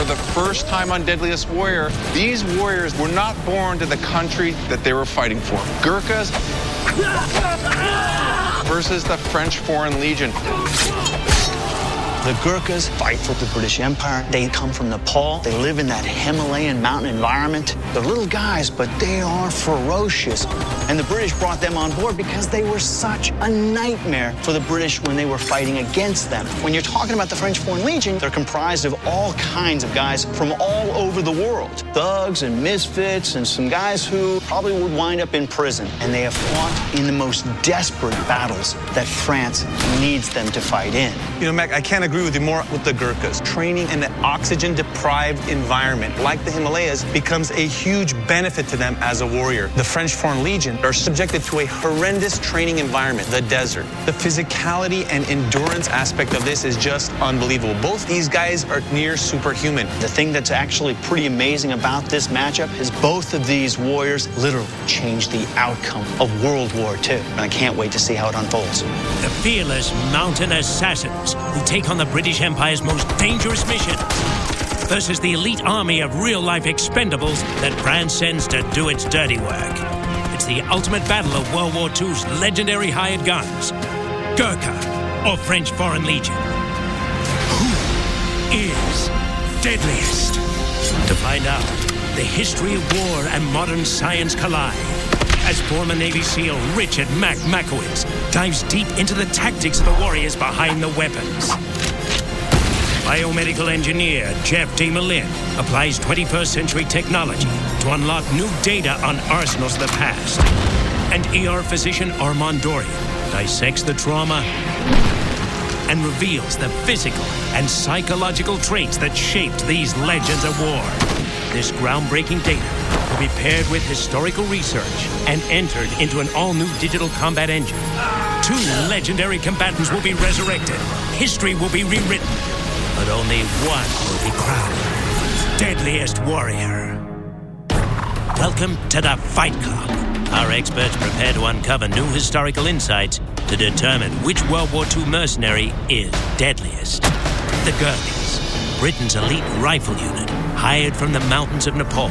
for the first time on Deadliest Warrior, these warriors were not born to the country that they were fighting for. Gurkhas versus the French Foreign Legion. The Gurkhas fight for the British Empire. They come from Nepal. They live in that Himalayan mountain environment. They're little guys, but they are ferocious. And the British brought them on board because they were such a nightmare for the British when they were fighting against them. When you're talking about the French Foreign Legion, they're comprised of all kinds of guys from all over the world. Thugs and misfits and some guys who probably would wind up in prison. And they have fought in the most desperate battles that France needs them to fight in. You know, Mac, I can't agree with you more with the Gurkhas. Training in an oxygen-deprived environment like the Himalayas becomes a huge benefit to them as a warrior. The French Foreign Legion are subjected to a horrendous training environment, the desert. The physicality and endurance aspect of this is just unbelievable. Both these guys are near superhuman. The thing that's actually pretty amazing about this matchup is both of these warriors literally changed the outcome of World War II. And I can't wait to see how it unfolds. The fearless mountain assassins who take on the British Empire's most dangerous mission versus the elite army of real-life expendables that France sends to do its dirty work. It's the ultimate battle of World War II's legendary hired guns. Gurkha or French Foreign Legion? Who is deadliest? To find out, the history of war and modern science collide as former Navy SEAL Richard Mac Makowitz dives deep into the tactics of the warriors behind the weapons. Biomedical engineer Jeff D. Malin applies 21st century technology to unlock new data on arsenals of the past. And ER physician Armand Dorian dissects the trauma and reveals the physical and psychological traits that shaped these legends of war. This groundbreaking data will be paired with historical research and entered into an all-new digital combat engine. Two legendary combatants will be resurrected. History will be rewritten. But only one will be crowned Deadliest Warrior. Welcome to the Fight Club. Our experts prepare to uncover new historical insights to determine which World War II mercenary is deadliest. The Gurkhas, Britain's elite rifle unit, hired from the mountains of Nepal.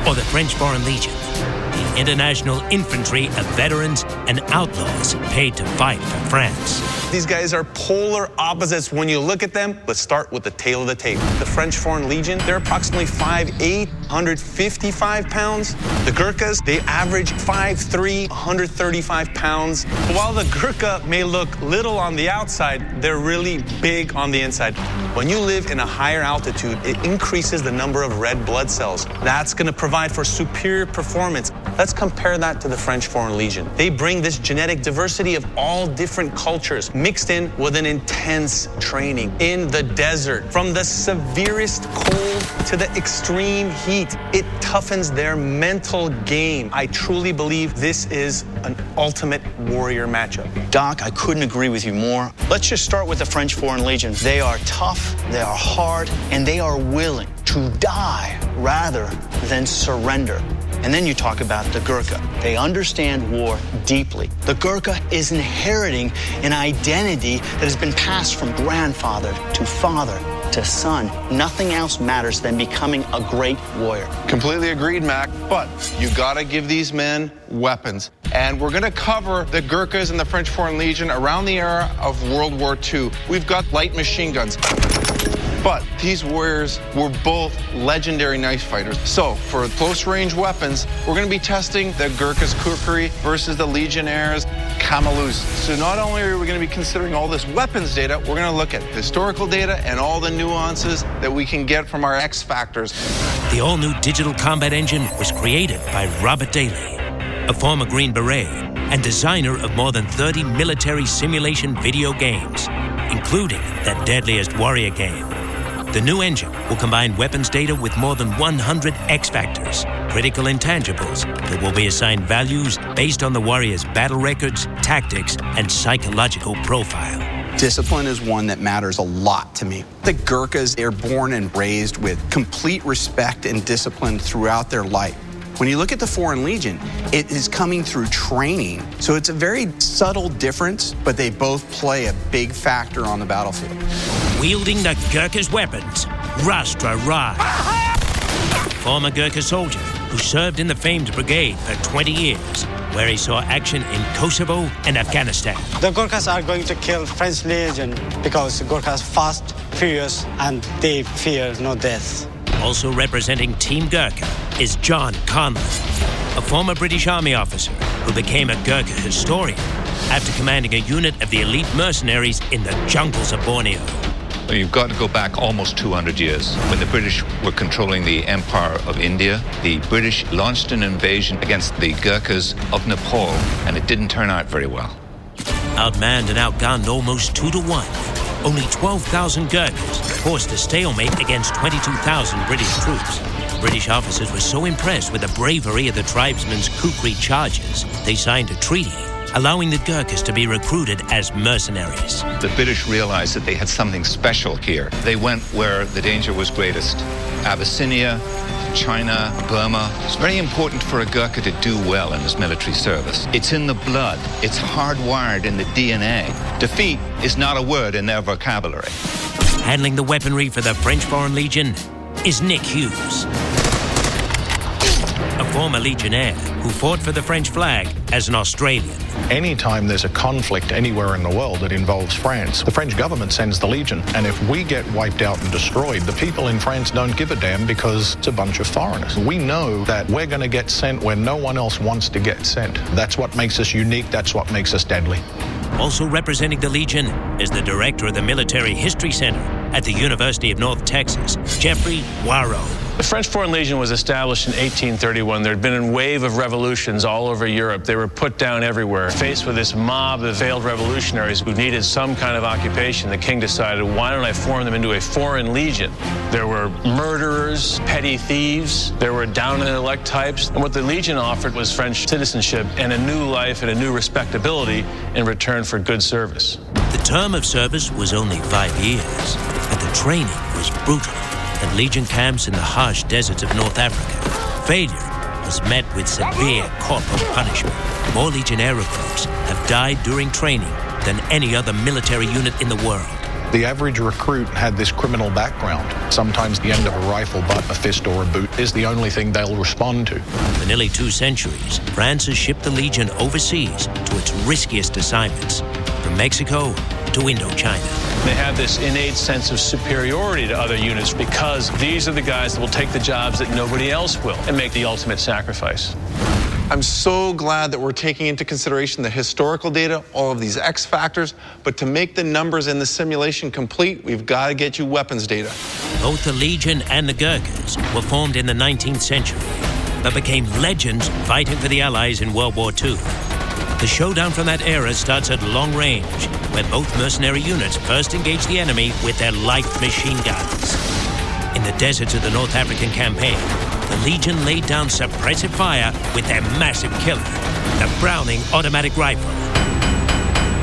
Or the French Foreign Legion, the international infantry of veterans and outlaws paid to fight for France. These guys are polar opposites when you look at them. Let's start with the tail of the tape. The French Foreign Legion, they're approximately 5'8", 155 pounds. The Gurkhas, they average 5'3", 135 pounds. But while the Gurkha may look little on the outside, they're really big on the inside. When you live in a higher altitude, it increases the number of red blood cells. That's going to provide for superior performance. Let's compare that to the French Foreign Legion. They bring this genetic diversity of all different cultures mixed in with an intense training in the desert. From the severest cold to the extreme heat, it toughens their mental game. I truly believe this is an ultimate warrior matchup. Doc, I couldn't agree with you more. Let's just start with the French Foreign Legion. They are tough, they are hard, and they are willing to die rather than surrender. And then you talk about the Gurkha. They understand war deeply. The Gurkha is inheriting an identity that has been passed from grandfather to father to son. Nothing else matters than becoming a great warrior. Completely agreed, Mac, but you gotta give these men weapons. And we're gonna cover the Gurkhas and the French Foreign Legion around the era of World War II. We've got light machine guns. But these warriors were both legendary knife fighters. So for close-range weapons, we're going to be testing the Gurkhas' kukri versus the Legionnaires' kamalus. So not only are we going to be considering all this weapons data, we're going to look at historical data and all the nuances that we can get from our X factors. The all-new digital combat engine was created by Robert Daly, a former Green Beret and designer of more than 30 military simulation video games, including the Deadliest Warrior game. The new engine will combine weapons data with more than 100 X factors, critical intangibles that will be assigned values based on the warrior's battle records, tactics, and psychological profile. Discipline is one that matters a lot to me. The Gurkhas, they're born and raised with complete respect and discipline throughout their life. When you look at the Foreign Legion, it is coming through training. So it's a very subtle difference, but they both play a big factor on the battlefield. Wielding the Gurkha's weapons, Rastra Rai, former Gurkha soldier who served in the famed brigade for 20 years, where he saw action in Kosovo and Afghanistan. The Gurkhas are going to kill French Legion because Gurkhas fast, furious, and they fear no death. Also representing Team Gurkha is John Conlon, a former British Army officer who became a Gurkha historian after commanding a unit of the elite mercenaries in the jungles of Borneo. Well, you've got to go back almost 200 years. When the British were controlling the Empire of India, the British launched an invasion against the Gurkhas of Nepal, and it didn't turn out very well. Outmanned and outgunned almost 2 to 1, only 12,000 Gurkhas forced a stalemate against 22,000 British troops. British officers were so impressed with the bravery of the tribesmen's kukri charges, they signed a treaty allowing the Gurkhas to be recruited as mercenaries. The British realized that they had something special here. They went where the danger was greatest. Abyssinia, China, Burma. It's very important for a Gurkha to do well in his military service. It's in the blood. It's hardwired in the DNA. Defeat is not a word in their vocabulary. Handling the weaponry for the French Foreign Legion is Nick Hughes, a former legionnaire who fought for the French flag as an Australian. Anytime there's a conflict anywhere in the world that involves France, the French government sends the Legion. And if we get wiped out and destroyed, the people in France don't give a damn because it's a bunch of foreigners. We know that we're going to get sent where no one else wants to get sent. That's what makes us unique. That's what makes us deadly. Also representing the Legion is the director of the Military History Center at the University of North Texas, Jeffrey Warrow. The French Foreign Legion was established in 1831. There had been a wave of revolutions all over Europe. They were put down everywhere. Faced with this mob of failed revolutionaries who needed some kind of occupation, the king decided, why don't I form them into a foreign legion? There were murderers, petty thieves, there were down-in-the-luck types. And what the Legion offered was French citizenship and a new life and a new respectability in return for good service. The term of service was only 5 years, but the training was brutal. At Legion camps in the harsh deserts of North Africa, failure was met with severe corporal punishment. More Legionnaire recruits have died during training than any other military unit in the world. The average recruit had this criminal background. Sometimes the end of a rifle butt, a fist, or a boot is the only thing they'll respond to. For nearly 2 centuries, France has shipped the Legion overseas to its riskiest assignments, from Mexico to Indochina. They have this innate sense of superiority to other units because these are the guys that will take the jobs that nobody else will and make the ultimate sacrifice. I'm so glad that we're taking into consideration the historical data, all of these X factors, but to make the numbers in the simulation complete, we've got to get you weapons data. Both the Legion and the Gurkhas were formed in the 19th century, but became legends fighting for the Allies in World War II. The showdown from that era starts at long range, where both mercenary units first engage the enemy with their light machine guns. In the deserts of the North African campaign, the Legion laid down suppressive fire with their massive killer, the Browning automatic rifle,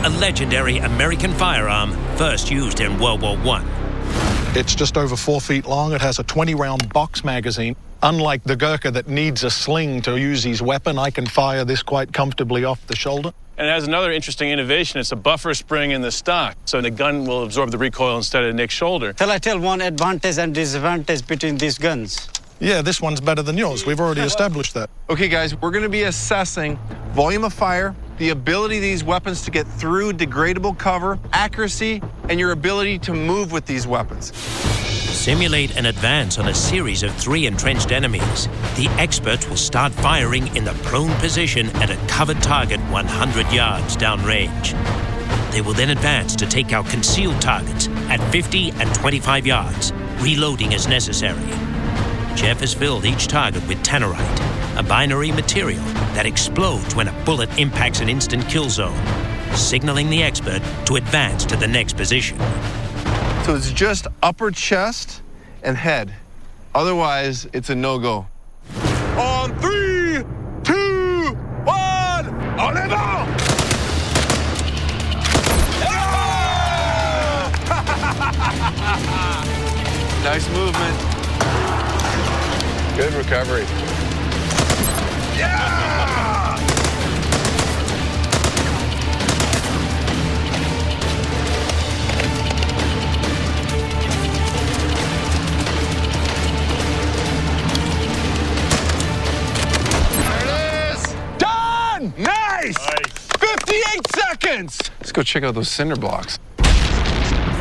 a legendary American firearm first used in World War I. It's just over 4 feet long. It has a 20-round box magazine. Unlike the Gurkha that needs a sling to use his weapon, I can fire this quite comfortably off the shoulder. And it has another interesting innovation. It's a buffer spring in the stock, so the gun will absorb the recoil instead of Nick's shoulder. Shall I tell one advantage and disadvantage between these guns? Yeah, this one's better than yours. We've already established that. Okay, guys, we're going to be assessing volume of fire, the ability of these weapons to get through degradable cover, accuracy, and your ability to move with these weapons. Simulate an advance on a series of 3 entrenched enemies. The experts will start firing in the prone position at a covered target 100 yards downrange. They will then advance to take out concealed targets at 50 and 25 yards, reloading as necessary. Jeff has filled each target with tannerite, a binary material that explodes when a bullet impacts an instant kill zone, signaling the expert to advance to the next position. So it's just upper chest and head. Otherwise, it's a no-go. On 3, 2, 1, en avant! Nice movement. Good recovery. Yeah! Giants! Let's go check out those cinder blocks.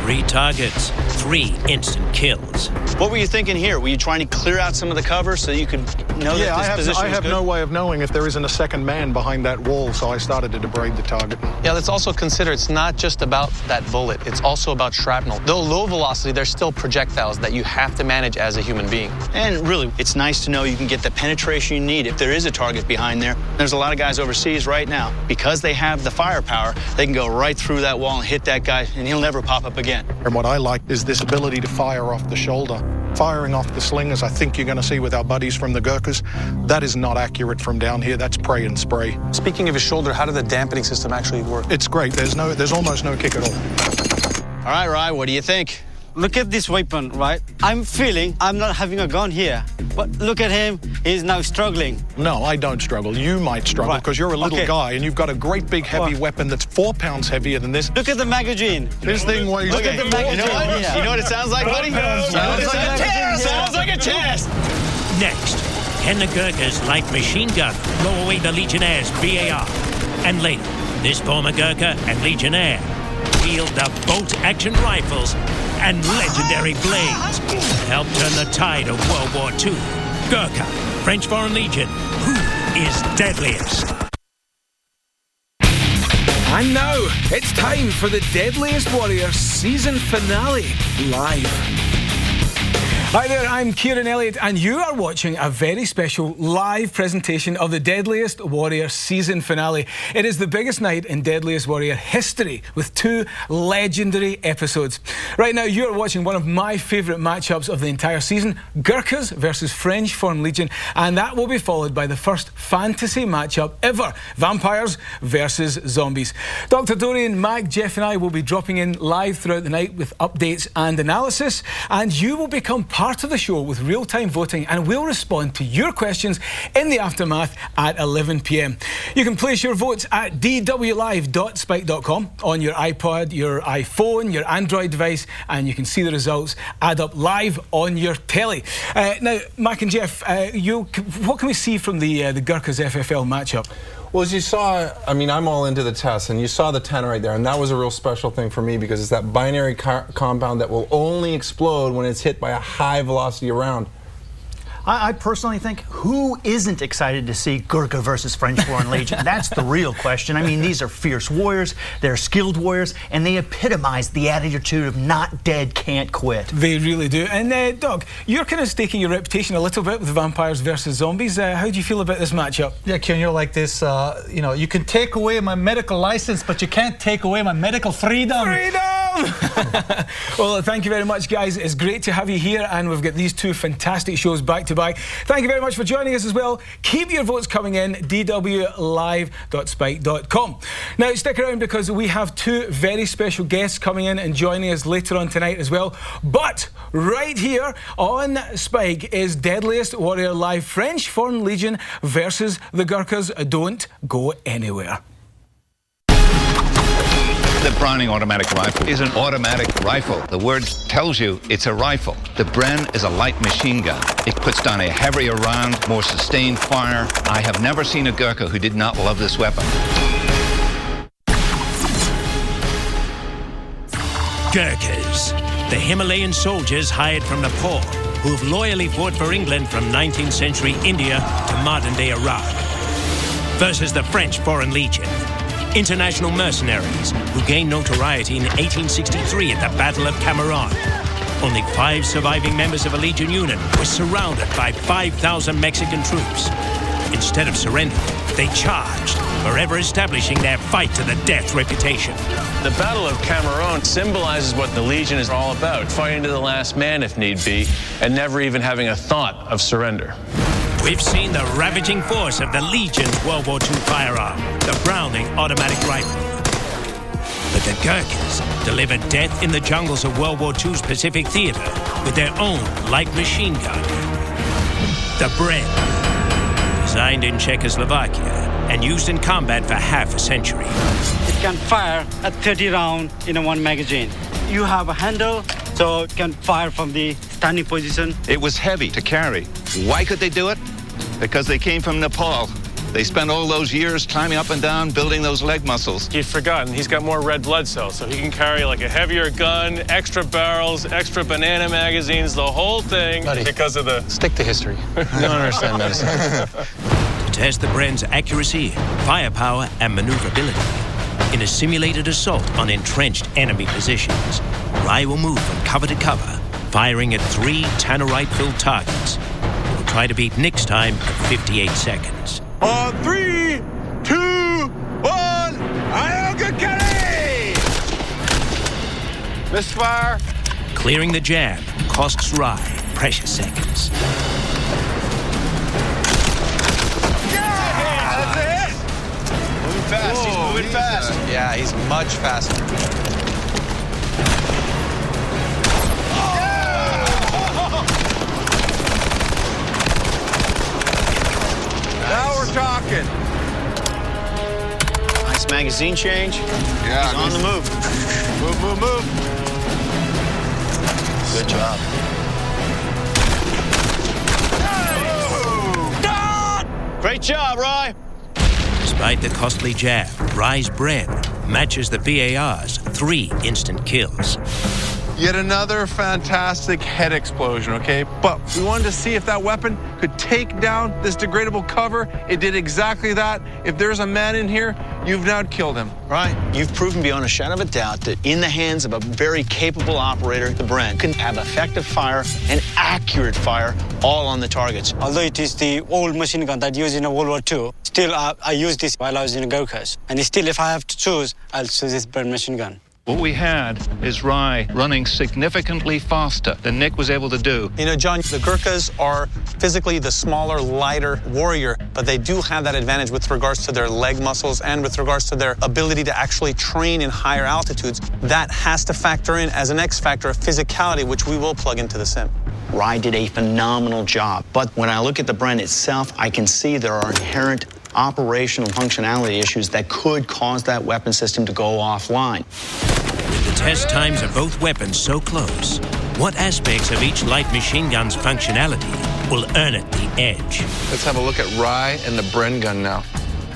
3 targets, 3 instant kills. What were you thinking here? Were you trying to clear out some of the cover so you could know that this position I was have good? no way of knowing if there isn't a second man behind that wall, so I started to debride the target. Yeah, let's also consider it's not just about that bullet. It's also about shrapnel. Though low velocity, they're still projectiles that you have to manage as a human being. And really, it's nice to know you can get the penetration you need if there is a target behind there. There's a lot of guys overseas right now. Because they have the firepower, they can go right through that wall and hit that guy, and he'll never pop up again. And what I like is this ability to fire off the shoulder. Firing off the sling, as I think you're going to see with our buddies from the Gurkhas, that is not accurate from down here. That's pray and spray. Speaking of his shoulder, how did the dampening system actually work? It's great. There's almost no kick at all. All right, Rye, what do you think? Look at this weapon, right? I'm feeling I'm not having a gun here. But look at him, he's now struggling. No, I don't struggle. You might struggle because you're a little guy and you've got a great big heavy weapon that's 4 pounds heavier than this. Look at the magazine. This thing weighs... Look at the magazine. You know what it sounds like, buddy? Sounds like a test. Next, can the Gurkhas' light machine gun blow away the Legionnaires' BAR? And later, this former Gurkha and Legionnaire wield the bolt-action rifles and legendary blades to help turn the tide of World War II. Gurkha, French Foreign Legion, who is deadliest? And now, it's time for the Deadliest Warrior season finale live. Hi there, I'm Kieran Elliott, and you are watching a very special live presentation of the Deadliest Warrior season finale. It is the biggest night in Deadliest Warrior history, with 2 legendary episodes. Right now, you are watching one of my favourite matchups of the entire season, Gurkhas versus French Foreign Legion, and that will be followed by the first fantasy matchup ever, vampires versus zombies. Dr. Dorian, Mac, Jeff and I will be dropping in live throughout the night with updates and analysis, and you will become part of the show with real-time voting, and we'll respond to your questions in the aftermath at 11 p.m. You can place your votes at dwlive.spike.com on your iPod, your iPhone, your Android device, and you can see the results add up live on your telly. Now, Mac and Jeff, what can we see from the Gurkhas FFL matchup? Well, as you saw, I mean, I'm all into the test, and you saw the 10 right there, and that was a real special thing for me because it's that binary compound that will only explode when it's hit by a high velocity round. I personally think, who isn't excited to see Gurkha versus French Foreign Legion? That's the real question. I mean, these are fierce warriors, they're skilled warriors, and they epitomize the attitude of not dead, can't quit. They really do. And Doug, you're kind of staking your reputation a little bit with vampires versus zombies. How do you feel about this matchup? Yeah, Kieran, you're like this. You know, you can take away my medical license, but you can't take away my medical freedom. Well, thank you very much, guys. It's great to have you here, and we've got these 2 fantastic shows back to back. Thank you very much for joining us as well. Keep your votes coming in, dwlive.spike.com. Now, stick around because we have 2 very special guests coming in and joining us later on tonight as well. But right here on Spike is Deadliest Warrior Live, French Foreign Legion versus the Gurkhas. Don't go anywhere. The Browning automatic rifle is an automatic rifle. The word tells you it's a rifle. The Bren is a light machine gun. It puts down a heavier round, more sustained fire. I have never seen a Gurkha who did not love this weapon. Gurkhas, the Himalayan soldiers hired from Nepal, who have loyally fought for England from 19th century India to modern-day Iraq, versus the French Foreign Legion, international mercenaries who gained notoriety in 1863 at the Battle of Cameron. Only 5 surviving members of a Legion unit were surrounded by 5,000 Mexican troops. Instead of surrendering, they charged, forever establishing their fight-to-the-death reputation. The Battle of Cameron symbolizes what the Legion is all about, fighting to the last man if need be, and never even having a thought of surrender. We've seen the ravaging force of the Legion's World War II firearm, the Browning automatic rifle. But the Gurkhas delivered death in the jungles of World War II's Pacific Theater with their own light machine gun, the Bren, designed in Czechoslovakia and used in combat for half a century. It can fire at 30 rounds in one magazine. You have a handle, so it can fire from the standing position. It was heavy to carry. Why could they do it? Because they came from Nepal. They spent all those years climbing up and down, building those leg muscles. You've forgotten, he's got more red blood cells, so he can carry like a heavier gun, extra barrels, extra banana magazines, the whole thing, Buddy, because of the... stick to history. You don't understand medicine. To test the Bren's accuracy, firepower, and maneuverability in a simulated assault on entrenched enemy positions, Rye will move from cover to cover, firing at 3 tannerite-filled targets. He will try to beat Nick's time of 58 seconds. On 3, 2, 1, Gurkhi! Misfire. Clearing the jam costs Rye precious seconds. Fast. He's moving fast. Yeah, he's much faster. Now we're talking. Nice magazine change. Yeah, He's on the move. Move. Good job. Great job, Rye. Despite the costly jab, Rye's Bren matches the BAR's 3 instant kills. Yet another fantastic head explosion, okay? But we wanted to see if that weapon could take down this degradable cover. It did exactly that. If there's a man in here, you've now killed him. Right. You've proven beyond a shadow of a doubt that in the hands of a very capable operator, the Bren can have effective fire and accurate fire all on the targets. Although it is the old machine gun that used in World War II, still I used this while I was in Gurkhas. And still, if I have to choose, I'll choose this Bren machine gun. What we had is Rye running significantly faster than Nick was able to do. You know, John, the Gurkhas are physically the smaller, lighter warrior, but they do have that advantage with regards to their leg muscles and with regards to their ability to actually train in higher altitudes. That has to factor in as an X factor of physicality, which we will plug into the sim. Rye did a phenomenal job, but when I look at the Bren itself, I can see there are inherent operational functionality issues that could cause that weapon system to go offline. With the test times of both weapons so close, what aspects of each light machine gun's functionality will earn it the edge? Let's have a look at Rye and the Bren gun now.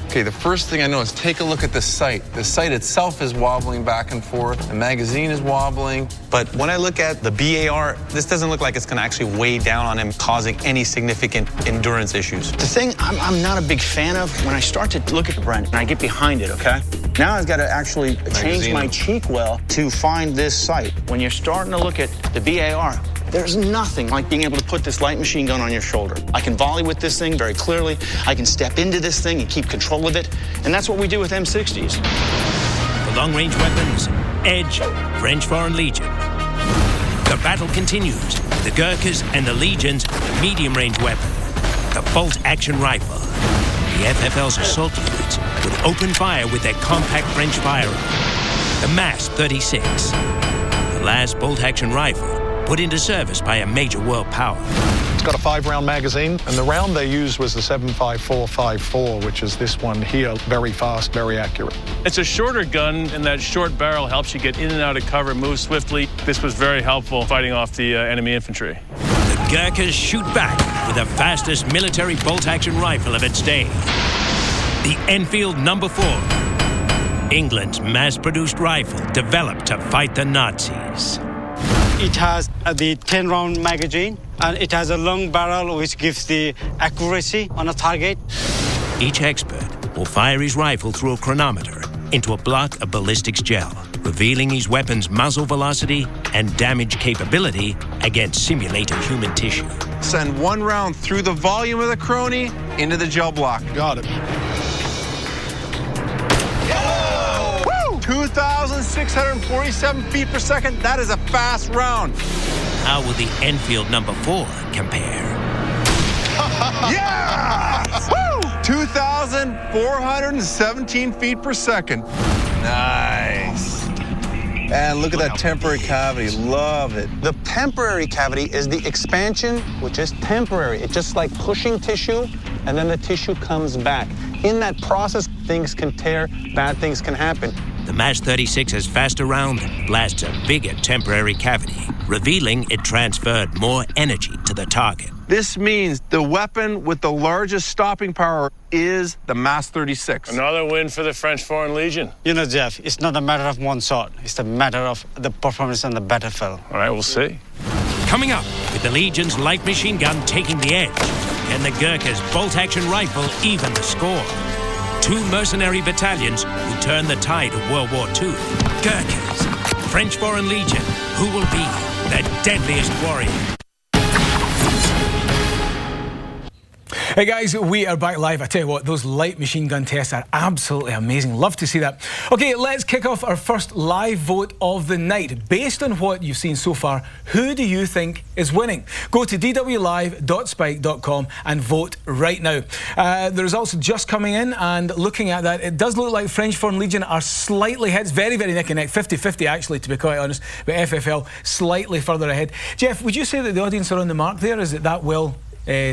Okay, the first thing I know is take a look at the sight. The sight itself is wobbling back and forth. The magazine is wobbling. But when I look at the BAR, this doesn't look like it's going to actually weigh down on him, causing any significant endurance issues. The thing I'm not a big fan of, when I start to look at the Bren and I get behind it, okay? Now I've got to actually change my cheek well to find this sight. When you're starting to look at the BAR, there's nothing like being able to put this light machine gun on your shoulder. I can volley with this thing very clearly. I can step into this thing and keep control of it. And that's what we do with M60s. For long-range weapons, Edge, French Foreign Legion. The battle continues. The Gurkhas and the Legion's medium-range weapon, the bolt-action rifle. The FFL's assault units would open fire with their compact French firearm, the MAS 36. The last bolt-action rifle put into service by a major world power. It's got a 5-round magazine, and the round they used was the 7.5454, which is this one here. Very fast, very accurate. It's a shorter gun, and that short barrel helps you get in and out of cover, move swiftly. This was very helpful fighting off the enemy infantry. The Gurkhas shoot back with the fastest military bolt-action rifle of its day. The Enfield No. 4, England's mass-produced rifle developed to fight the Nazis. It has the 10-round magazine, and it has a long barrel which gives the accuracy on a target. Each expert will fire his rifle through a chronometer into a block of ballistics gel, revealing his weapon's muzzle velocity and damage capability against simulated human tissue. Send one round through the volume of the crony into the gel block. Got it. 2,647 feet per second. That is a fast round. How will the Enfield No. 4 compare? Yeah! Woo! 2,417 feet per second. Nice. And look at that temporary cavity. Love it. The temporary cavity is the expansion, which is temporary. It's just like pushing tissue, and then the tissue comes back. In that process, things can tear, bad things can happen. the MAS-36's faster round blasts a bigger temporary cavity, revealing it transferred more energy to the target. This means the weapon with the largest stopping power is the MAS-36. Another win for the French Foreign Legion. You know, Jeff, it's not a matter of one shot. It's a matter of the performance on the battlefield. All right, we'll see. Coming up, with the Legion's light machine gun taking the edge, and the Gurkha's bolt-action rifle even the score. Two mercenary battalions who turn the tide of World War II. Gurkhas, French Foreign Legion, who will be the deadliest warrior? Hey guys, we are back live. I tell you what, those light machine gun tests are absolutely amazing. Love to see that. Okay, let's kick off our first live vote of the night. Based on what you've seen so far, who do you think is winning? Go to dwlive.spike.com and vote right now. The results are just coming in, and looking at that, it does look like French Foreign Legion are slightly ahead. It's very, very neck and neck, 50-50 actually, to be quite honest, but FFL slightly further ahead. Jeff, would you say that the audience are on the mark there? Is it that well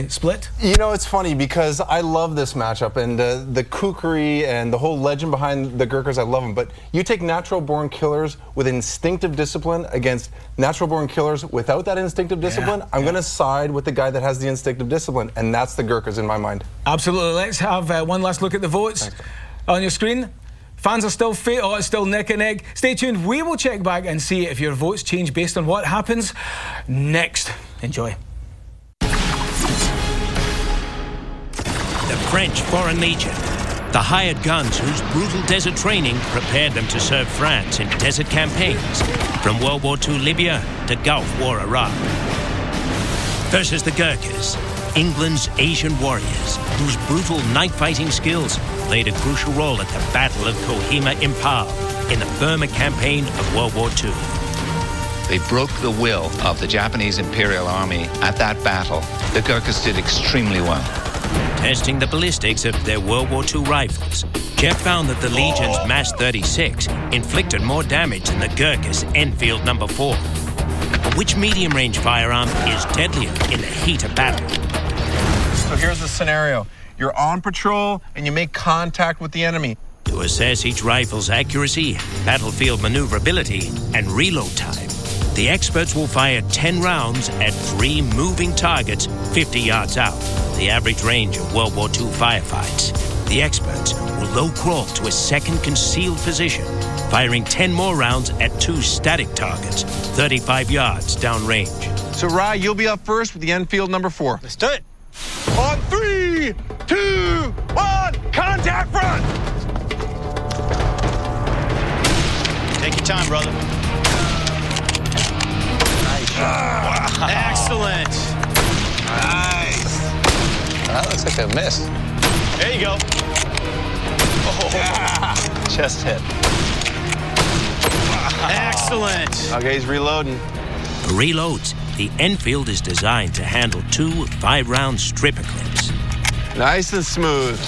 split? You know, it's funny because I love this matchup, and the kookery and the whole legend behind the Gurkhas, I love them. But you take natural-born killers with instinctive discipline against natural-born killers without that instinctive discipline, I'm going to side with the guy that has the instinctive discipline, and that's the Gurkhas in my mind. Absolutely. Let's have one last look at the votes. On your screen. Fans are still it's still neck and neck. Stay tuned. We will check back and see if your votes change based on what happens next. Enjoy. The French Foreign Legion, the hired guns whose brutal desert training prepared them to serve France in desert campaigns, from World War II Libya to Gulf War Iraq. Versus the Gurkhas, England's Asian warriors, whose brutal night fighting skills played a crucial role at the Battle of Kohima Impal in the Burma campaign of World War II. They broke the will of the Japanese Imperial Army at that battle. The Gurkhas did extremely well. Testing the ballistics of their World War II rifles, Jeff found that the Legion's MAS-36 inflicted more damage than the Gurkha's Enfield No. 4. Which medium-range firearm is deadlier in the heat of battle? So here's the scenario. You're on patrol and you make contact with the enemy. To assess each rifle's accuracy, battlefield maneuverability, and reload time, the experts will fire 10 rounds at 3 moving targets 50 yards out, the average range of World War II firefights. The experts will low crawl to a second concealed position, firing 10 more rounds at 2 static targets 35 yards downrange. So Rye, you'll be up first with the Enfield No. 4. Let's do it. On 3, 2, 1, contact front! Take your time, brother. Wow. Excellent. Nice. That looks like a miss. There you go. Oh, yeah. Chest hit. Excellent. Okay, he's reloading. For reloads, the Enfield is designed to handle 2 5-round stripper clips. Nice and smooth.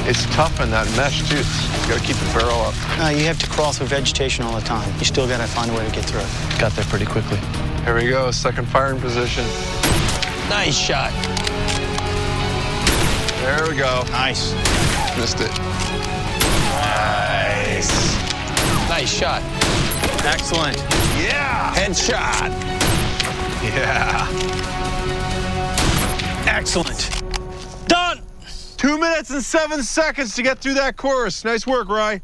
It's tough in that mesh, too. You gotta keep the barrel up. You have to crawl through vegetation all the time. You still gotta find a way to get through it. Got there pretty quickly. Here we go, second firing position. Nice shot. There we go. Nice. Missed it. Nice. Nice shot. Excellent. Yeah! Headshot. Yeah. Excellent. Done. 2 minutes and 7 seconds to get through that course. Nice work, Rye.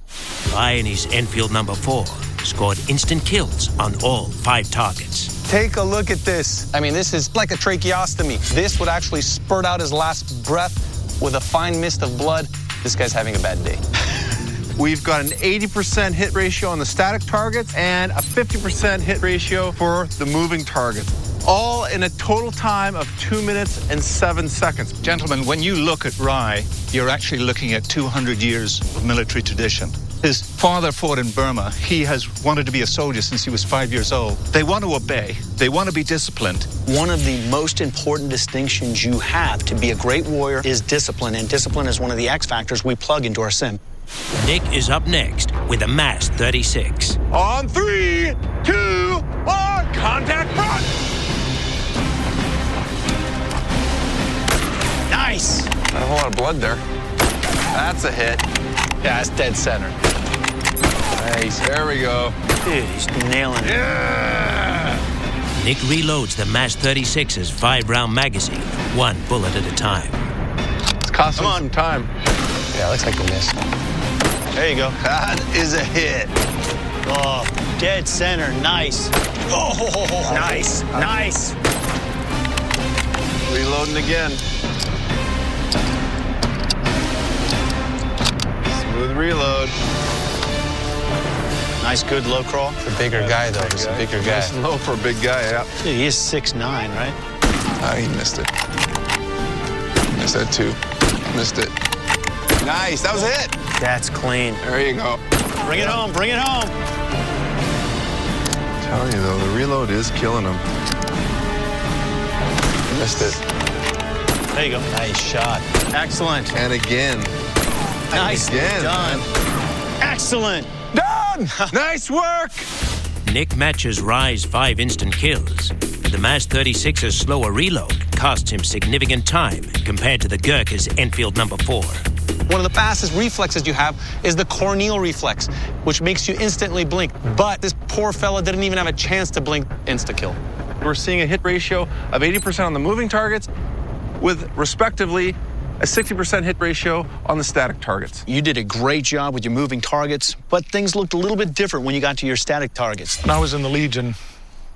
Rye and his Enfield No. 4 scored instant kills on all 5 targets. Take a look at this. I mean, this is like a tracheostomy. This would actually spurt out his last breath with a fine mist of blood. This guy's having a bad day. We've got an 80% hit ratio on the static targets and a 50% hit ratio for the moving targets. All in a total time of 2 minutes and 7 seconds. Gentlemen, when you look at Rye, you're actually looking at 200 years of military tradition. His father fought in Burma. He has wanted to be a soldier since he was 5 years old. They want to obey. They want to be disciplined. One of the most important distinctions you have to be a great warrior is discipline, and discipline is one of the X factors we plug into our sim. Nick is up next with a MAS-36. On 3, 2, 1, contact front! Nice. Not a whole lot of blood there. That's a hit. Yeah, it's dead center. Nice. There we go. Dude, he's nailing it. Yeah! Nick reloads the MAS 36's 5-round magazine, one bullet at a time. It's costing some time. Yeah, looks like a miss. There you go. That is a hit. Oh, dead center. Nice. Oh, nice. Nice. Reloading again. Smooth reload. Nice, good low crawl. It's a bigger guy, though. It's a bigger guy. Nice and low for a big guy, yeah. Dude, he is 6'9", right? He missed it. Missed that too. Missed it. Nice, that was it. That's clean. There you go. Bring it home, bring it home. I'm telling you though, the reload is killing him. Missed it. There you go. Nice shot. Excellent. And again. Nice. Again. Done. Excellent. Done! Nice work! Nick matches Rye's 5 instant kills. The MAS 36's slower reload costs him significant time compared to the Gurkha's Enfield No. 4. One of the fastest reflexes you have is the corneal reflex, which makes you instantly blink. But this poor fella didn't even have a chance to blink. Insta-kill. We're seeing a hit ratio of 80% on the moving targets with, respectively, a 60% hit ratio on the static targets. You did a great job with your moving targets, but things looked a little bit different when you got to your static targets. When I was in the Legion,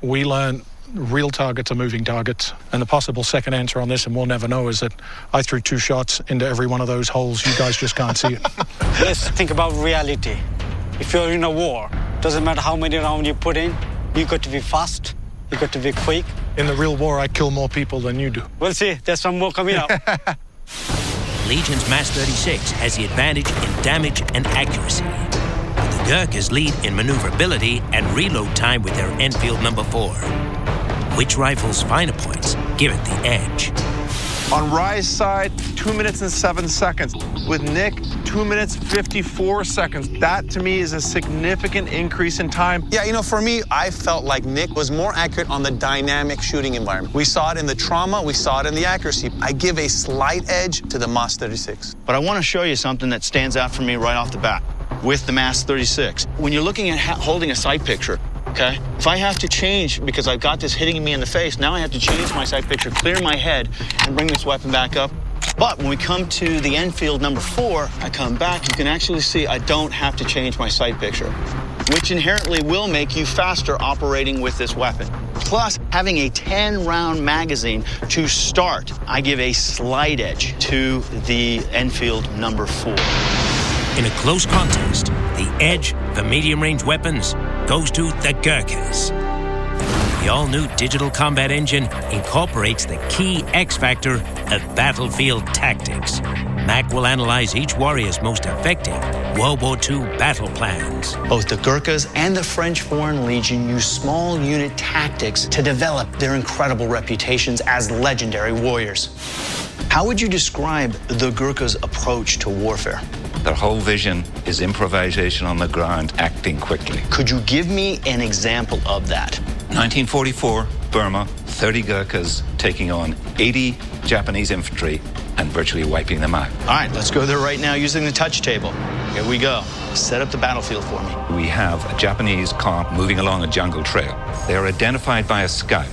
we learned real targets are moving targets. And the possible second answer on this, and we'll never know, is that I threw 2 shots into every one of those holes. You guys just can't see it. Let's think about reality. If you're in a war, doesn't matter how many rounds you put in, you got to be fast, you got to be quick. In the real war, I kill more people than you do. We'll see. There's some more coming up. Legion's MAS 36 has the advantage in damage and accuracy. The Gurkhas lead in maneuverability and reload time with their Enfield No. 4. Which rifle's finer points give it the edge? On Rye's side, 2 minutes and 7 seconds. With Nick, 2 minutes, 54 seconds. That, to me, is a significant increase in time. Yeah, you know, for me, I felt like Nick was more accurate on the dynamic shooting environment. We saw it in the trauma, we saw it in the accuracy. I give a slight edge to the MAS 36. But I want to show you something that stands out for me right off the bat with the MAS 36. When you're looking at holding a sight picture, okay, if I have to change because I've got this hitting me in the face, now I have to change my sight picture, clear my head, and bring this weapon back up. But when we come to the Enfield No. 4, I come back, you can actually see I don't have to change my sight picture, which inherently will make you faster operating with this weapon. Plus, having a 10-round magazine to start, I give a slight edge to the Enfield No. 4. In a close contest, the edge for medium-range weapons goes to the Gurkhas. The all-new digital combat engine incorporates the key X factor of battlefield tactics. Mac will analyze each warrior's most effective World War II battle plans. Both the Gurkhas and the French Foreign Legion use small unit tactics to develop their incredible reputations as legendary warriors. How would you describe the Gurkhas' approach to warfare? Their whole vision is improvisation on the ground, acting quickly. Could you give me an example of that? 1944, Burma, 30 Gurkhas taking on 80 Japanese infantry and virtually wiping them out. All right, let's go there right now using the touch table. Here we go. Set up the battlefield for me. We have a Japanese camp moving along a jungle trail. They are identified by a scout.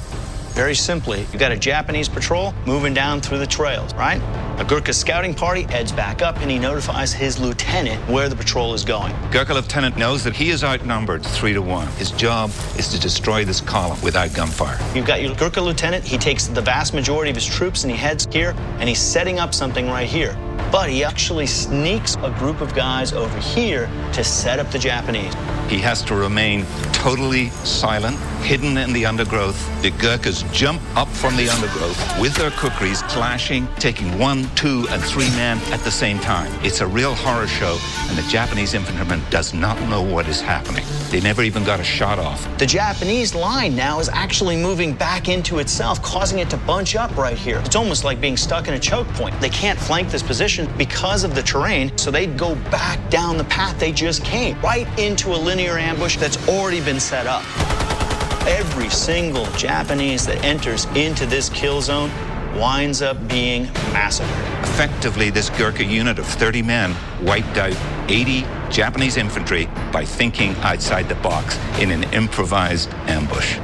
Very simply, you got a Japanese patrol moving down through the trails, right? A Gurkha scouting party heads back up and he notifies his lieutenant where the patrol is going. Gurkha lieutenant knows that he is outnumbered 3 to 1. His job is to destroy this column without gunfire. You've got your Gurkha lieutenant, he takes the vast majority of his troops and he heads here and he's setting up something right here. But he actually sneaks a group of guys over here to set up the Japanese. He has to remain totally silent, hidden in the undergrowth. The Gurkhas jump up from the undergrowth with their kukris, clashing, taking 1, 2, and 3 men at the same time. It's a real horror show, and the Japanese infantryman does not know what is happening. They never even got a shot off. The Japanese line now is actually moving back into itself, causing it to bunch up right here. It's almost like being stuck in a choke point. They can't flank this position because of the terrain, so they go back down the path they just came, right into a linear ambush that's already been set up. Every single Japanese that enters into this kill zone winds up being massacred. Effectively, this Gurkha unit of 30 men wiped out 80 Japanese infantry by thinking outside the box in an improvised ambush.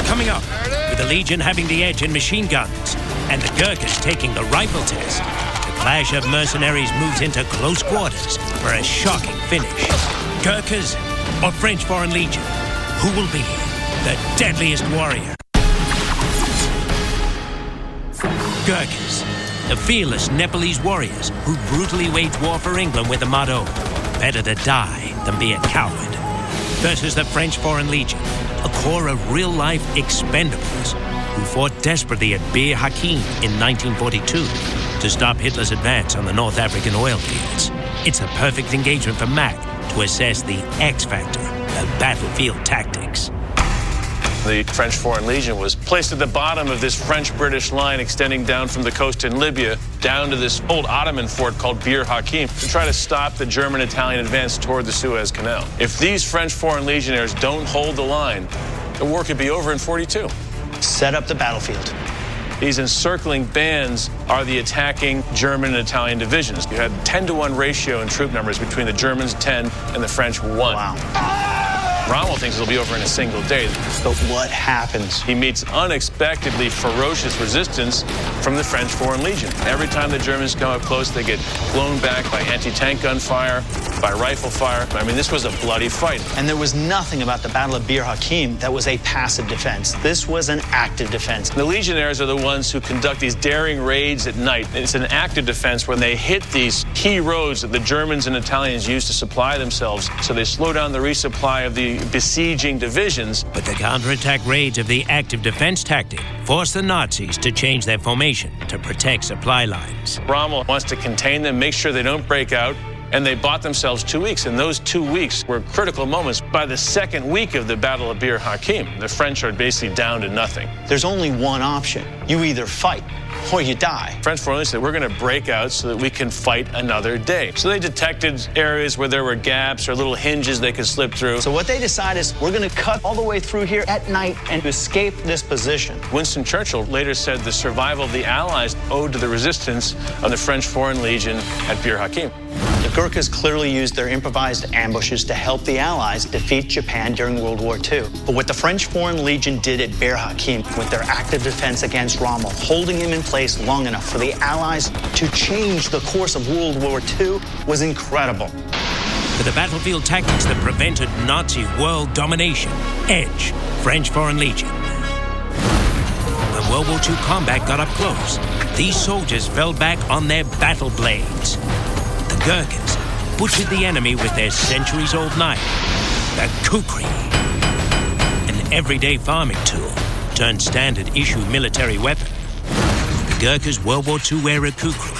Coming up, with the Legion having the edge in machine guns and the Gurkhas taking the rifle test, the clash of mercenaries moves into close quarters for a shocking finish. Gurkhas or French Foreign Legion? Who will be the deadliest warrior? Gurkhas, the fearless Nepalese warriors who brutally waged war for England with the motto, better to die than be a coward. Versus the French Foreign Legion, a corps of real-life expendables who fought desperately at Bir Hakeim in 1942 to stop Hitler's advance on the North African oil fields. It's a perfect engagement for Mac to assess the X factor of battlefield tactics. The French Foreign Legion was placed at the bottom of this French-British line extending down from the coast in Libya down to this old Ottoman fort called Bir Hakeim to try to stop the German-Italian advance toward the Suez Canal. If these French Foreign Legionnaires don't hold the line, the war could be over in 42. Set up the battlefield. These encircling bands are the attacking German and Italian divisions. You had 10-to-1 ratio in troop numbers between the Germans 10 and the French 1. Wow. Rommel thinks it'll be over in a single day. But what happens? He meets unexpectedly ferocious resistance from the French Foreign Legion. Every time the Germans come up close, they get blown back by anti-tank gunfire, by rifle fire. I mean, this was a bloody fight. And there was nothing about the Battle of Bir Hakeim that was a passive defense. This was an active defense. The Legionnaires are the ones who conduct these daring raids at night. It's an active defense when they hit these key roads that the Germans and Italians use to supply themselves. So they slow down the resupply of the besieging divisions. But the counterattack raids of the active defense tactic forced the Nazis to change their formation to protect supply lines. Rommel wants to contain them, make sure they don't break out, and they bought themselves 2 weeks, and those 2 weeks were critical moments. By the second week of the Battle of Bir Hakeim, the French are basically down to nothing. There's only one option. You either fight or you die. French Foreign Legion said, we're going to break out so that we can fight another day. So they detected areas where there were gaps or little hinges they could slip through. So what they decided is we're going to cut all the way through here at night and escape this position. Winston Churchill later said the survival of the Allies owed to the resistance of the French Foreign Legion at Bir Hakeim. The Gurkhas clearly used their improvised ambushes to help the Allies defeat Japan during World War II. But what the French Foreign Legion did at Bir Hakeim with their active defense against Rommel, holding him in place long enough for the Allies to change the course of World War II, was incredible. For the battlefield tactics that prevented Nazi world domination, edge, French Foreign Legion. When World War II combat got up close, these soldiers fell back on their battle blades. The Gurkhas butchered the enemy with their centuries-old knife, the kukri, an everyday farming tool turned standard-issue military weapon. The Gurkhas' World War II-era kukri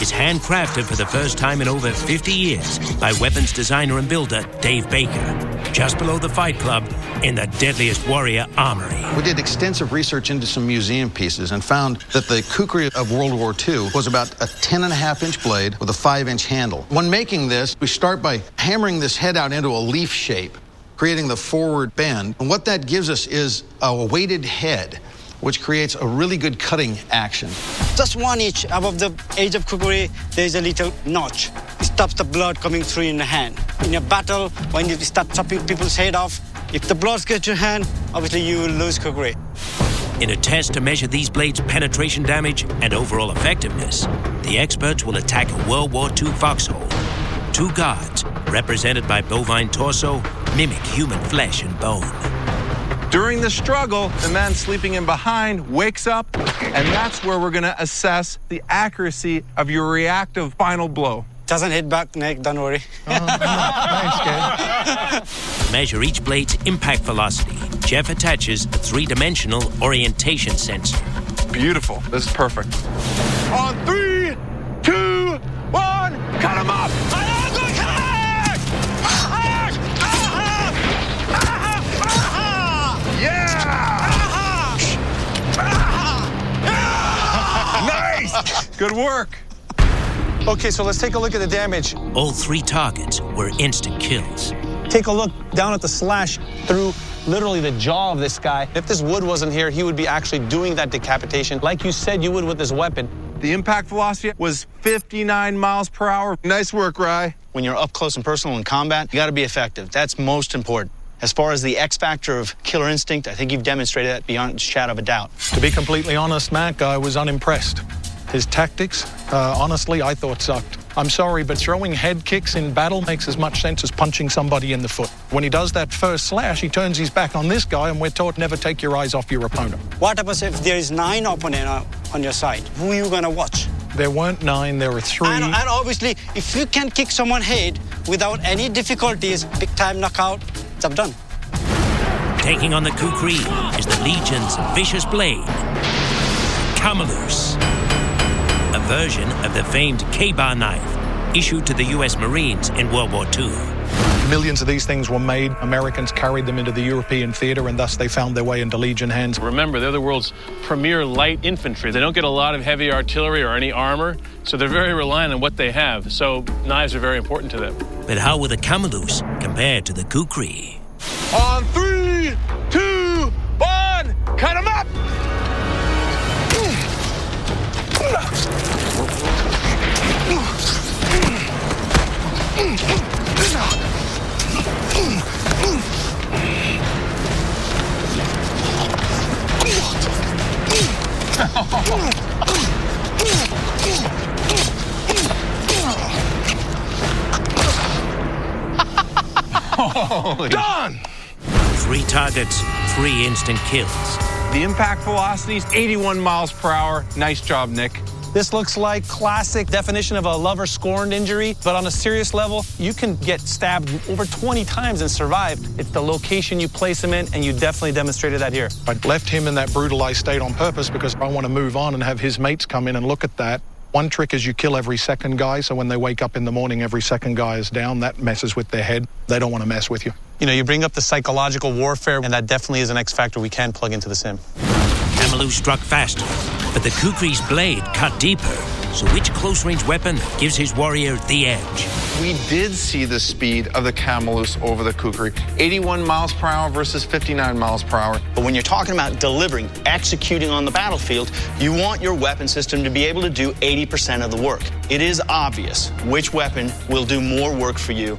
is handcrafted for the first time in over 50 years by weapons designer and builder Dave Baker, just below the Fight Club in the Deadliest Warrior Armory. We did extensive research into some museum pieces and found that the kukri of World War II was about a 10.5-inch blade with a 5-inch handle. When making this, we start by hammering this head out into a leaf shape, creating the forward bend. And what that gives us is a weighted head, which creates a really good cutting action. Just 1 inch above the edge of kukri, there's a little notch. It stops the blood coming through in the hand. In a battle, when you start chopping people's head off, if the blood gets your hand, obviously you will lose kukri. In a test to measure these blades' penetration damage and overall effectiveness, the experts will attack a World War II foxhole. Two guards, represented by bovine torso, mimic human flesh and bone. During the struggle, the man sleeping in behind wakes up, and that's where we're going to assess the accuracy of your reactive final blow. Doesn't hit back, neck, don't worry. Thanks, kid. To measure each blade's impact velocity, Jeff attaches a 3-dimensional orientation sensor. Beautiful. This is perfect. On 3, 2, 1, cut him up! Nice! Good work. Okay, so let's take a look at the damage. All 3 targets were instant kills. Take a look down at the slash through literally the jaw of this guy. If this wood wasn't here, he would be actually doing that decapitation like you said you would with this weapon. The impact velocity was 59 miles per hour. Nice work, Rye. when you're up close and personal in combat, you got to be effective. That's most important. As far as the X factor of killer instinct, I think you've demonstrated that beyond a shadow of a doubt. To be completely honest, Mac, I was unimpressed. His tactics, honestly, I thought sucked. I'm sorry, but throwing head kicks in battle makes as much sense as punching somebody in the foot. When he does that first slash, he turns his back on this guy, and we're taught never take your eyes off your opponent. What happens if there is 9 opponents on your side? Who are you going to watch? There weren't 9, there were 3. And obviously, if you can kick someone's head without any difficulties, big time knockout, job done. Taking on the Kukri is the Legion's vicious blade, Camelus, a version of the famed K-bar knife issued to the US Marines in World War II. Millions of these things were made. Americans carried them into the European theater, and thus they found their way into Legion hands. Remember, they're the world's premier light infantry. They don't get a lot of heavy artillery or any armor, so they're very reliant on what they have. So knives are very important to them. But how will the Camelus compare to the Kukri? On 3, 2, 1, cut him up! Done! 3 targets, 3 instant kills. The impact velocity is 81 miles per hour. Nice job, Nick. This looks like classic definition of a lover scorned injury, but on a serious level, you can get stabbed over 20 times and survive. It's the location you place him in, and you definitely demonstrated that here. I left him in that brutalized state on purpose because I want to move on and have his mates come in and look at that. One trick is you kill every second guy, so when they wake up in the morning, every second guy is down. That messes with their head. They don't want to mess with you. You know, you bring up the psychological warfare, and that definitely is an X factor we can plug into the sim. Camelus struck faster, but the Kukri's blade cut deeper. So which close-range weapon gives his warrior the edge? We did see the speed of the Camelus over the Kukri. 81 miles per hour versus 59 miles per hour. But when you're talking about delivering, executing on the battlefield, you want your weapon system to be able to do 80% of the work. It is obvious which weapon will do more work for you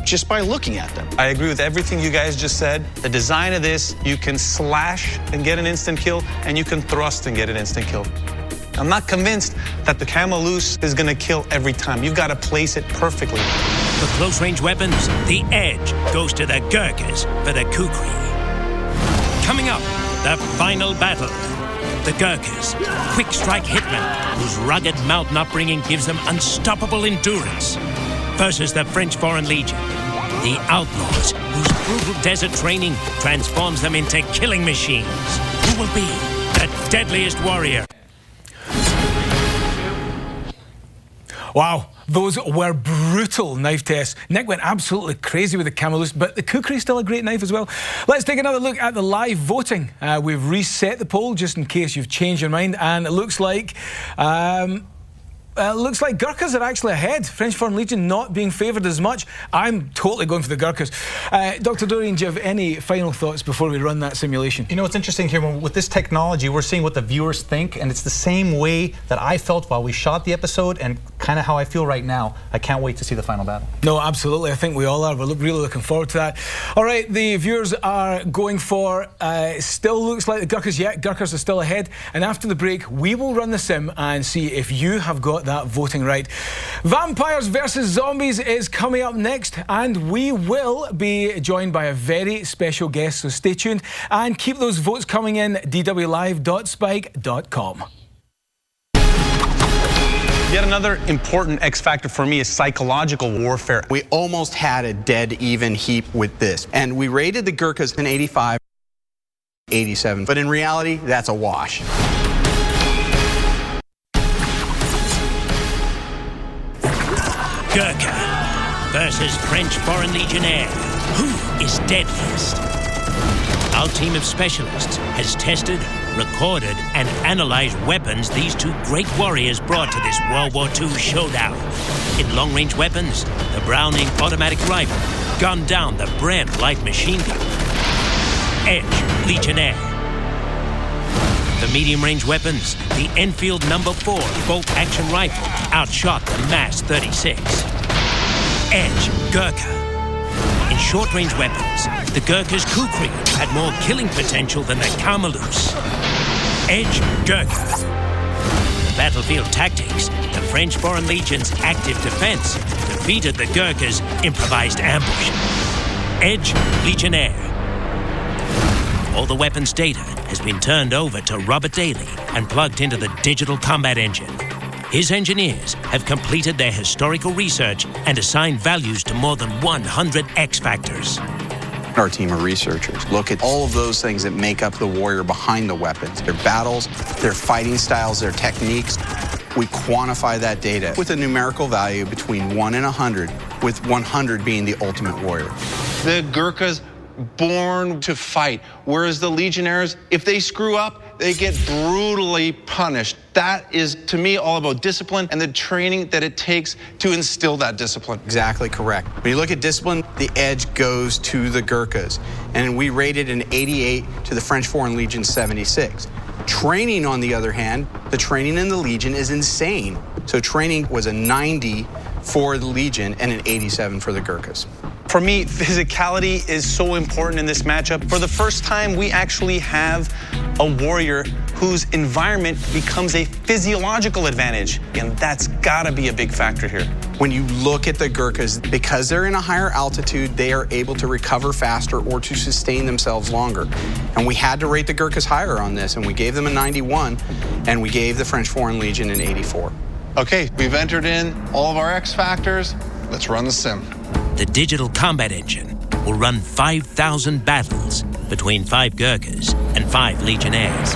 just by looking at them. I agree with everything you guys just said. The design of this, you can slash and get an instant kill, and you can thrust and get an instant kill. I'm not convinced that the Camelus is going to kill every time. You've got to place it perfectly. For close-range weapons, the edge goes to the Gurkhas for the Kukri. Coming up, the final battle. The Gurkhas, quick-strike hitmen whose rugged mountain upbringing gives them unstoppable endurance, versus the French Foreign Legion, the outlaws whose brutal desert training transforms them into killing machines. Who will be the deadliest warrior? Wow, those were brutal knife tests. Nick went absolutely crazy with the Camelus, but the Kukri is still a great knife as well. Let's take another look at the live voting. We've reset the poll just in case you've changed your mind, and it looks like Gurkhas are actually ahead. French Foreign Legion not being favoured as much. I'm totally going for the Gurkhas. Dr. Dorian, do you have any final thoughts before we run that simulation? You know, what's interesting here, with this technology, we're seeing what the viewers think, and it's the same way that I felt while we shot the episode and kind of how I feel right now. I can't wait to see the final battle. No, absolutely. I think we all are. We're really looking forward to that. All right, the viewers are going for, still looks like the Gurkhas. Yeah, Gurkhas are still ahead. And after the break, we will run the sim and see if you have got that voting right. Vampires versus Zombies is coming up next, and we will be joined by a very special guest, so stay tuned and keep those votes coming in. dwlive.spike.com. Yet another important X factor for me is psychological warfare. We almost had a dead even heap with this, and we rated the Gurkhas in 85, 87, but in reality, that's a wash. Gurkha versus French Foreign Legionnaire. Who is deadliest? Our team of specialists has tested, recorded, and analyzed weapons these two great warriors brought to this World War II showdown. In long-range weapons, the Browning automatic rifle gunned down the Bren light machine gun. Edge Legionnaire. The medium-range weapons, the Enfield No. 4 bolt-action rifle outshot the Mass 36. Edge Gurkha. In short-range weapons, the Gurkha's kukri had more killing potential than the Kamaloose. Edge Gurkha. In battlefield tactics, the French Foreign Legion's active defense defeated the Gurkha's improvised ambush. Edge Legionnaire. All the weapons data has been turned over to Robert Daly and plugged into the digital combat engine. His engineers have completed their historical research and assigned values to more than 100 X factors. Our team of researchers look at all of those things that make up the warrior behind the weapons, their battles, their fighting styles, their techniques. We quantify that data with a numerical value between 1 and 100, with 100 being the ultimate warrior. The Gurkhas born to fight, whereas the Legionnaires, if they screw up, they get brutally punished. That is, to me, all about discipline and the training that it takes to instill that discipline. Exactly correct. When you look at discipline, the edge goes to the Gurkhas. And we rated an 88 to the French Foreign Legion 76. Training, on the other hand, the training in the Legion is insane. So training was a 90 for the Legion and an 87 for the Gurkhas. For me, physicality is so important in this matchup. For the first time, we actually have a warrior whose environment becomes a physiological advantage. And that's gotta be a big factor here. When you look at the Gurkhas, because they're in a higher altitude, they are able to recover faster or to sustain themselves longer. And we had to rate the Gurkhas higher on this, and we gave them a 91, and we gave the French Foreign Legion an 84. Okay, we've entered in all of our X factors. Let's run the sim. The digital combat engine will run 5,000 battles between 5 Gurkhas and 5 Legionnaires.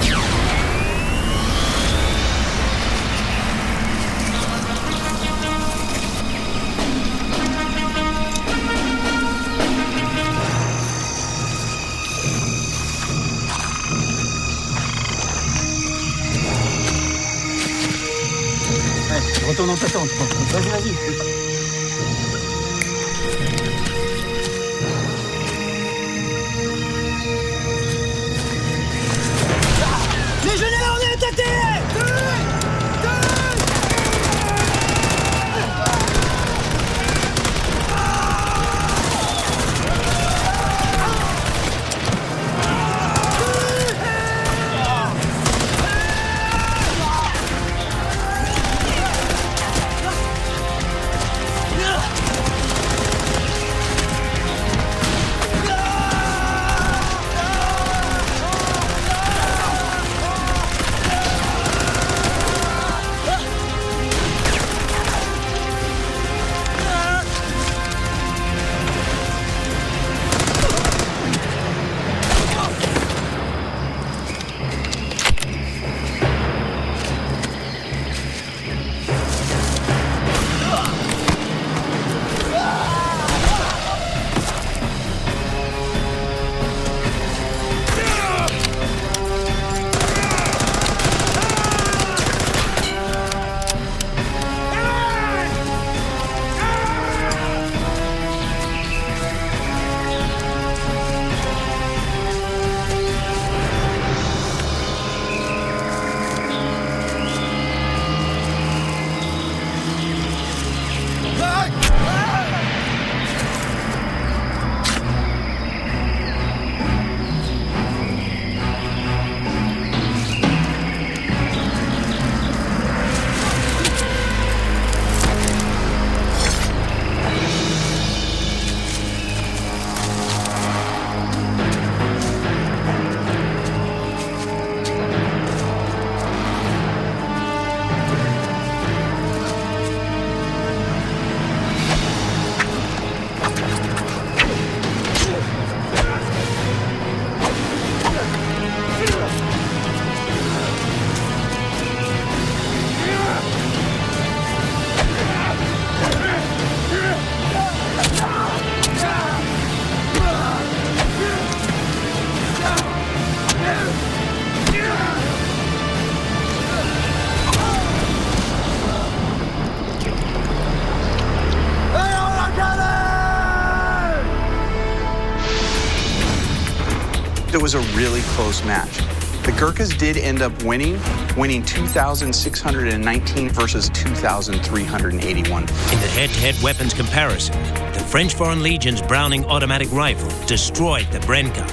It was a really close match. The Gurkhas did end up winning 2,619 versus 2,381. In the head-to-head weapons comparison, the French Foreign Legion's Browning automatic rifle destroyed the Bren gun.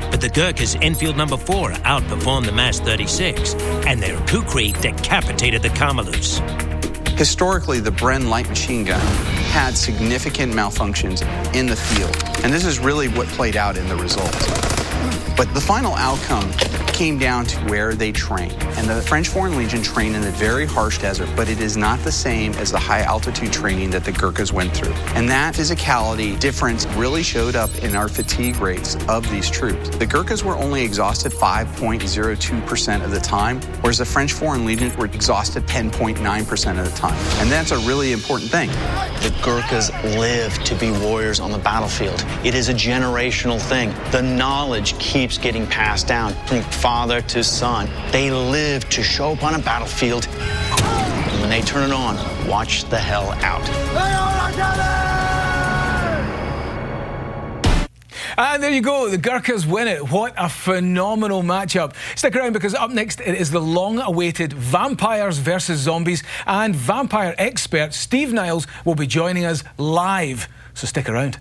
But the Gurkhas' Enfield No. 4 outperformed the MAS 36, and their Kukri decapitated the Kamalus. Historically, the Bren light machine gun had significant malfunctions in the field, and this is really what played out in the results. But the final outcome came down to where they trained. And the French Foreign Legion trained in a very harsh desert, but it is not the same as the high altitude training that the Gurkhas went through. And that physicality difference really showed up in our fatigue rates of these troops. The Gurkhas were only exhausted 5.02% of the time, whereas the French Foreign Legion were exhausted 10.9% of the time. And that's a really important thing. The Gurkhas live to be warriors on the battlefield. It is a generational thing. The knowledge keeps getting passed down from father to son. They live to show up on a battlefield, and when they turn it on, watch the hell out. And there you go, the Gurkhas win it. What a phenomenal matchup. Stick around because up next it is the long-awaited Vampires versus Zombies, and vampire expert Steve Niles will be joining us live. So stick around.